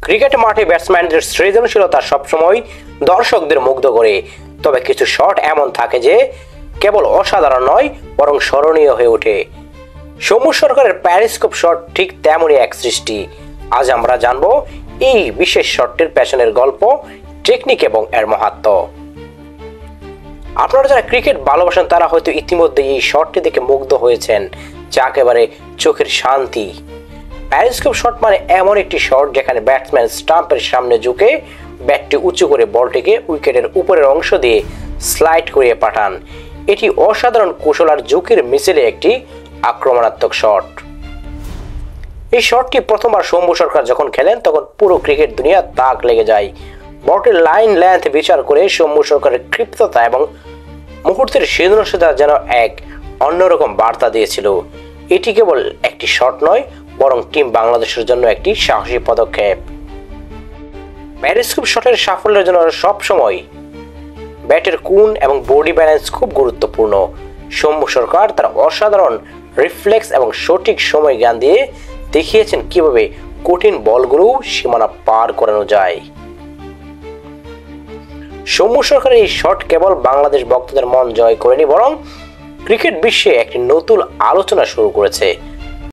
Cricket মাঠে ব্যাটসম্যানদের সৃজনশীলতা সবসময় দর্শকদের মুগ্ধ করে, তবে কিছু শট এমন থাকে যে কেবল অসাধারণ নয় বরং স্মরণীয় হয়ে ওঠে। সৌম্য সরকারের প্যারিস্কোপ শট ঠিক তেমনই এক সৃষ্টি। আজ আমরা জানবো এই বিশেষ শটটির পেছনের গল্প, টেকনিক এবং এর মাহাত্ম্য। আপনারা যারা ক্রিকেট ভালোবাসেন তারা হয়তো ইতিমধ্যে এই শটটি দেখে মুগ্ধ হয়েছেন, যা একেবারে চোখের শান্তি। প্যারিস্কোপ শট মানে এমন একটি শট যেখানে ব্যাটসম্যান স্টাম্পের সামনে ঝুঁকে ব্যাটটি উঁচু করে বলটিকে উইকেটের উপরের অংশ দিয়ে স্লাইড করিয়ে পাঠান। এটি অসাধারণ কৌশল আর ঝুঁকির মিছিলে একটি আক্রমণাত্মক শট। এই শটটি প্রথমবার সৌম্য সরকার যখন খেলেন তখন পুরো ক্রিকেট দুনিয়া তাক লেগে যায়। বলটির লাইন লেন্থ বিচার করে সৌম্য সরকারের ক্ষিপ্রতা এবং মুহূর্তের সৃজনশীলতা যেন এক অন্যরকম বার্তা দিয়েছিল। এটি কেবল একটি শট নয় বরং টিম বাংলাদেশের জন্য একটি সাহসী পদক্ষেপ। প্যারিস্কোপ শটের সাফল্যের জন্য সবসময় ব্যাটের কোণ এবং বডি ব্যালেন্স খুব গুরুত্বপূর্ণ। সৌম্য সরকার তার অসাধারণ রিফ্লেক্স এবং সঠিক সময় জ্ঞান দিয়ে দেখিয়েছেন কিভাবে কঠিন বলগুলো সীমানা পার করানো যায়। সৌম্য সরকারের এই শট কেবল বাংলাদেশ ভক্তদের মন জয় করেনি বরং ক্রিকেট বিশ্বে একটি নতুন আলোচনা শুরু করেছে।